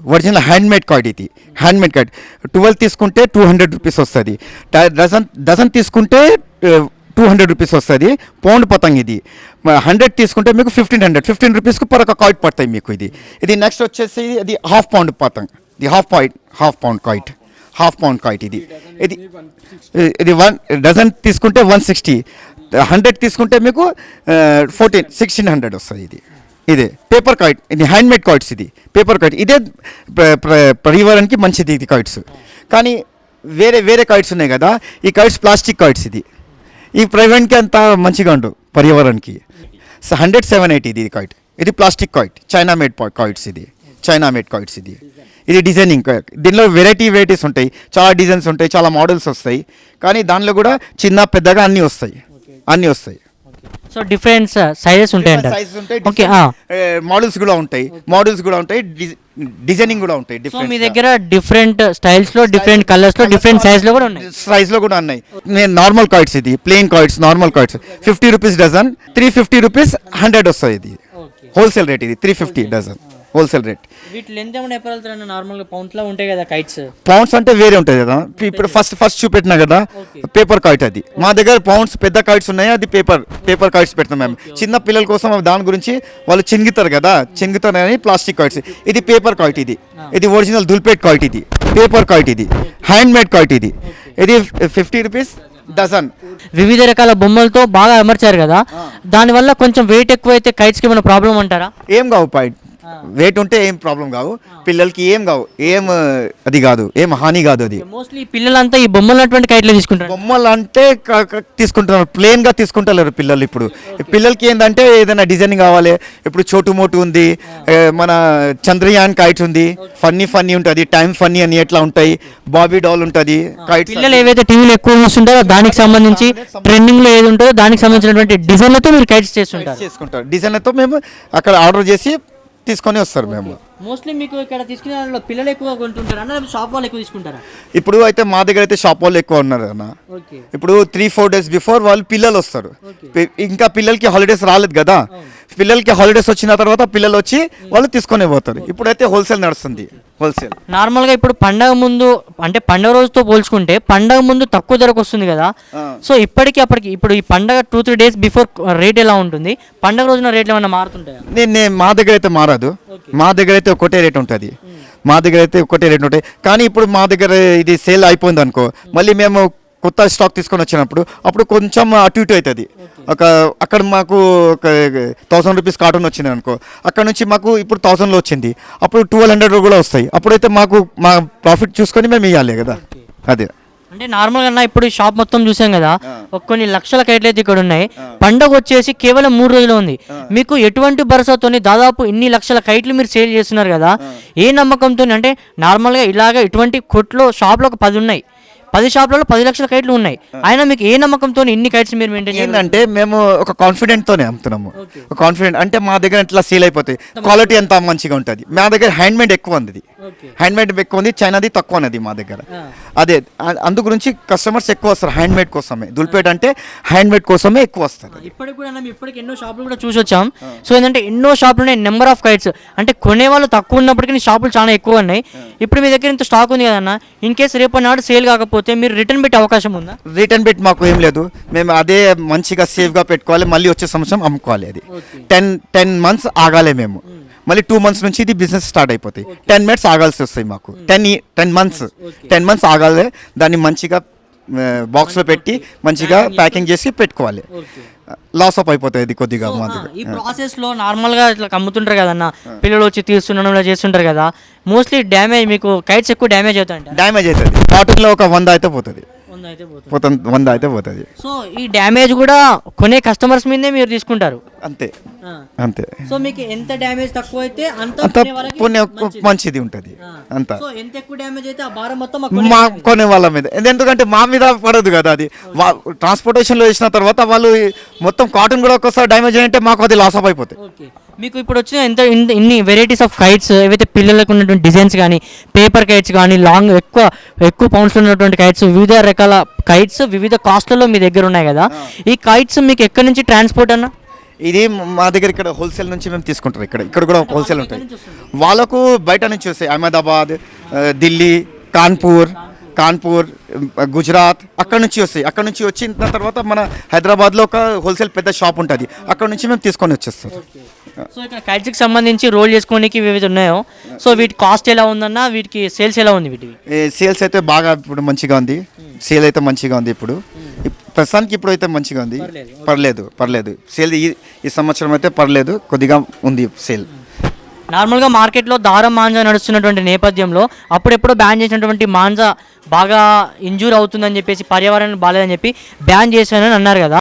Original handmade kite ఇది. Handmade kite 12 తీసుకుంటే 200 rupees వస్తుంది. డజన్ తీసుకుంటే 200 రూపీస్ వస్తుంది. పౌండ్ పతంగ్ ఇది. 100 తీసుకుంటే మీకు 15 రూపీస్కి పర్ ఒక కైట్ పడతాయి మీకు. ఇది నెక్స్ట్ వచ్చేసి ఇది హాఫ్ పౌండ్ పతంగ్. ఇది హాఫ్ పౌండ్ కైట్ ఇది. ఇది 1 డజన్ తీసుకుంటే 160. 100 తీసుకుంటే మీకు 1600 వస్తుంది. ఇదే పేపర్ కైట్. ఇది హ్యాండ్మేడ్ కైట్స్. ఇది పేపర్ కైట్. ఇదే పర్యావరణానికి మంచిది ఇది కైట్స్. కానీ వేరే కైట్స్ ఉన్నాయి కదా, ఈ కైట్స్ ప్లాస్టిక్ కైట్స్. ఈ పర్యావరణానికి అంత మంచిగా ఉండవు పర్యావరణానికి. 100-780 ఇది కైట్. ఇది plastic kite, China made kites. ఇది డిజైనింగ్. దీనిలో వెరైటీస్ ఉంటాయి, చాలా డిజైన్స్ ఉంటాయి, చాలా మోడల్స్ వస్తాయి. కానీ దానిలో కూడా చిన్న పెద్దగా అన్నీ వస్తాయి. సో డిఫరెంట్ సైజెస్ ఉంటాయి. ఓకే, మోడల్స్ కూడా ఉంటాయి, డిజైనింగ్ కూడా ఉంటాయి. సో మీ దగ్గర డిఫరెంట్ స్టైల్స్ లో, డిఫరెంట్ కలర్స్ లో, డిఫరెంట్ సైజ్ లో కూడా ఉన్నాయి. నేను నార్మల్ కైట్స్, ఇది plain kites, normal kites 50 rupees dozen. 350 rupees 100 వస్తుంది. ఇది హోల్సేల్ రేట్. ఇది 350 డజన్ హోల్సేల్ రేట్. వీటి లెంత్ ఏమైనా ఎప్పుడు నార్మల్ గా పౌండ్స్ లా ఉంటాయి కదా కైట్స్. పౌండ్స్ అంటే వేరే ఉంటాయి కదా. ఇప్పుడు ఫస్ట్ చూపెట్టినా కదా పేపర్ కైట్. అది మా దగ్గర పౌండ్స్ పెద్ద కైట్స్ ఉన్నాయి. అది పేపర్ కైట్స్ పెడతాం మేము చిన్న పిల్లల కోసం. దాని గురించి వాళ్ళు చింగుతారు అని ప్లాస్టిక్ కైట్స్. ఇది పేపర్ కైట్. ఇది ఒరిజినల్ దుల్పేట్ కైట్. ఇది పేపర్ కైట్. ఇది హ్యాండ్మేడ్ కైట్. ఇది 50 రూపీస్ డజన్. వివిధ రకాల బొమ్మలతో బాగా అమర్చారు కదా, దానివల్ల కొంచెం వెయిట్ ఎక్కువైతే కైట్స్ కి ఏమైనా ప్రాబ్లం అంటారా? ఏం కావు, వెయిట్ ఉంటే ఏం ప్రాబ్లం కావు. పిల్లలకి ఏం కావు, ఏం హాని కాదు. అది మోస్ట్లీ పిల్లలంతా ఈ బొమ్మలు కైట్లు తీసుకుంటారు. బొమ్మలు అంటే తీసుకుంటున్నారు, ప్లేన్ గా తీసుకుంటారు పిల్లలు. ఇప్పుడు పిల్లలకి ఏంటంటే ఏదైనా డిజైనింగ్ కావాలి. ఇప్పుడు చోటు మోటు ఉంది, మన చంద్రయాన్ కైట్ ఉంది, ఫన్నీ ఉంటుంది, టైమ్ ఫన్నీ అని ఎట్లా ఉంటాయి, బాబీ డాల్ ఉంటుంది. పిల్లలు ఏవైతే టీవీలో ఎక్కువ చూస్తుంటారో దానికి సంబంధించి ట్రెండింగ్ లో ఏది ఉంటుందో దానికి సంబంధించినటువంటి డిజైన్లతో మీరు కైట్స్ చేసుకుంటారు. డిజైన్లతో మేము అక్కడ ఆర్డర్ చేసి తీసుకొని వస్తారు. మేము మోస్ట్లీ మీకు ఇక్కడ తీసుకునే వాళ్ళలో పిల్లలు ఎక్కువ కొంటుంటారు అన్న, షాప్ వాళ్ళు ఎక్కువ తీసుకుంటారా? ఇప్పుడు అయితే మా దగ్గర అయితే షాప్ వాళ్ళు ఎక్కువ ఉన్నారు అన్న. ఇప్పుడు 3-4 డేస్ బిఫోర్ వాళ్ళు పిల్లలు వస్తారు. ఇంకా పిల్లలకి హాలిడేస్ రాలేదు కదా. పిల్లలకి హాలిడేస్ వచ్చిన తర్వాత పిల్లలు వచ్చి వాళ్ళు తీసుకొని పోతారు. ఇప్పుడైతే హోల్సేల్ నడుస్తుంది. నార్మల్గా ఇప్పుడు పండగ ముందు అంటే పండగ రోజుతో పోల్చుకుంటే పండగ ముందు తక్కువ ధరకు వస్తుంది కదా. సో ఇప్పటికి అప్పటికి ఇప్పుడు ఈ పండగ 2-3 డేస్ బిఫోర్ రేట్ ఎలా ఉంటుంది? పండగ రోజున రేట్లు ఏమైనా మారుతుంటాయా? మా దగ్గర అయితే మారదు. మా దగ్గర అయితే ఒకటే రేట్ ఉంటుంది. కానీ ఇప్పుడు మా దగ్గర ఇది సేల్ అయిపోయింది అనుకో, మళ్ళీ మేము కొత్త స్టాక్ తీసుకొని వచ్చినప్పుడు అప్పుడు కొంచెం అటు ఇటు అవుతుంది. అక్కడ మాకు 1000 రూపీస్ కార్టూన్ వచ్చింది అనుకో, అక్కడ నుంచి మాకు ఇప్పుడు 1000లో వచ్చింది, అప్పుడు 1200 కూడా వస్తాయి. అప్పుడైతే మా ప్రాఫిట్ చూసుకొని మేము ఇవ్వాలి కదా. అదే అంటే నార్మల్గా ఇప్పుడు షాప్ మొత్తం చూసాం కదా, కొన్ని లక్షల కైట్లు అయితే ఇక్కడ ఉన్నాయి. పండగ వచ్చేసి కేవలం 3 రోజులు ఉంది. మీకు ఎటువంటి భరోసాతోని దాదాపు ఇన్ని లక్షల కైట్లు మీరు సేల్ చేస్తున్నారు కదా, ఏ నమ్మకంతో? అంటే నార్మల్గా ఇటువంటి కొట్లో షాప్లో ఒక 10 ఉన్నాయి, 10 షాపులలో 10 లక్షల కైట్లు ఉన్నాయి. అయినా మీకు ఏ నమ్మకంతో ఇన్ని కైట్స్ మీరు మెయింటైన్ చేయాలంటే మేము ఒక కాన్ఫిడెంట్తోనే అమ్ముతున్నాము. కాన్ఫిడెంట్ అంటే మా దగ్గర ఇట్లా సేల్ అయిపోతాయి, క్వాలిటీ అంతా మంచిగా ఉంటుంది. మా దగ్గర హ్యాండ్మేడ్ ఎక్కువ ఉంది. చైనాది తక్కువ ఉన్నది మా దగ్గర. అదే అందు గురించి కస్టమర్స్ ఎక్కువ వస్తారు హ్యాండ్మేడ్ కోసమే. దుల్పేట్ అంటే హ్యాండ్మేడ్ కోసమే ఎక్కువ వస్తారు. ఇప్పటికి ఎన్నో షాపులు కూడా చూసి వచ్చాం. సో ఏంటంటే ఎన్నో షాపులు ఉన్నాయి, నెంబర్ ఆఫ్ కైట్స్. అంటే కొనే వాళ్ళు తక్కువ ఉన్నప్పటికీ షాపులు చాలా ఎక్కువ ఉన్నాయి. ఇప్పుడు మీ దగ్గర ఇంత స్టాక్ ఉంది కదన్నా, ఇన్ కేసు రేపు నాడు సేల్ కాకపోతే మీరు రిటర్న్ పెట్టే అవకాశం ఉందా? రిటర్న్ పెట్టి మాకు ఏం లేదు. మేము అదే మంచిగా సేఫ్గా పెట్టుకోవాలి, మళ్ళీ వచ్చే సంవత్సరం అమ్ముకోవాలి. అది 10 మంత్స్ ఆగాలి మేము. మళ్ళీ 2 మంత్స్ నుంచి ఇది బిజినెస్ స్టార్ట్ అయిపోతాయి. 10 మినిట్స్ ఆగాల్సి వస్తాయి మాకు. 10 మంత్స్ ఆగాలి. దాన్ని మంచిగా బాక్స్లో పెట్టి మంచిగా ప్యాకింగ్ చేసి పెట్టుకోవాలి. లాస్ ఆఫ్ అయిపోతుంది కొద్దిగా. ఈ ప్రాసెస్లో నార్మల్గా ఇట్లా అమ్ముతుంటారు కదన్న, పిల్లలు వచ్చి తీస్తుండడం ఇలా చేస్తుంటారు కదా, మోస్ట్లీ డ్యామేజ్ మీకు కైట్స్ ఎక్కువ డ్యామేజ్ అవుతుంది. కాటన్లో ఒక 100 అయితే పోతుంది. 100 అయితే పోతుంది. సో ఈ డ్యామేజ్ కూడా కొనే కస్టమర్స్ మీదే మీరు తీసుకుంటారు. అంతే. సో మీకు ఎంత డ్యామేజ్ తక్కువ అయితే అంత మంచిది ఉంటుంది. అంత ఎంత ఎక్కువ డ్యామేజ్ అయితే ఆ భారం మొత్తం మా కొనే వాళ్ళ మీద. ఎందుకంటే మా మీద పడదు కదా. అది ట్రాన్స్పోర్టేషన్ లో వేసిన తర్వాత వాళ్ళు మొత్తం కాటన్ కూడా ఒక్కసారి డ్యామేజ్ అంటే మాకు అది లాస్ ఆఫ్ అయిపోతాయి. మీకు ఇప్పుడు వచ్చిన ఇన్ని వెరైటీస్ ఆఫ్ కైట్స్, ఏవైతే పిల్లలకు ఉన్నటువంటి డిజైన్స్ కానీ, పేపర్ కైట్స్ కానీ, లాంగ్ ఎక్కువ పౌండ్స్లో ఉన్నటువంటి కైట్స్, వివిధ రకాల కైట్స్ వివిధ కాస్ట్లలో మీ దగ్గర ఉన్నాయి కదా, ఈ కైట్స్ మీకు ఎక్కడి నుంచి ట్రాన్స్పోర్ట్ అన్న? ఇది మా దగ్గర ఇక్కడ హోల్సేల్ నుంచి మేము తీసుకుంటాం. ఇక్కడ కూడా హోల్సేల్ ఉంటాయి. వాళ్ళకు బయట నుంచి వస్తాయి, అహ్మదాబాద్, ఢిల్లీ, కాన్పూర్, గుజరాత్, అక్కడ నుంచి వస్తాయి. అక్కడ నుంచి వచ్చిన తర్వాత మన హైదరాబాద్లో ఒక హోల్సేల్ పెద్ద షాప్ ఉంటుంది, అక్కడ నుంచి మేము తీసుకొని వచ్చేస్తాం. సో ఇక్కడ కైట్స్కి సంబంధించి రోల్ చేసుకోవడానికి వివిధ ఉన్నాయో, సో వీటి కాస్ట్ ఎలా ఉందన్న, వీటికి సేల్స్ ఎలా ఉంది? వీటికి సేల్స్ అయితే బాగా ఇప్పుడు మంచిగా ఉంది. సేల్ అయితే మంచిగా ఉంది. ఇప్పుడు ప్రస్తుతానికి ఇప్పుడు అయితే మంచిగా ఉంది. పర్లేదు సేల్ ఈ సంవత్సరం అయితే పర్లేదు, కొద్దిగా ఉంది సేల్. నార్మల్గా మార్కెట్లో దారం మాంజా నడుస్తున్నటువంటి నేపథ్యంలో అప్పుడెప్పుడు బ్యాన్ చేసినటువంటి మాంజా బాగా ఇంజూర్ అవుతుందని చెప్పేసి, పర్యావరణం బాగాలేదని చెప్పి బ్యాన్ చేశానని అన్నారు కదా.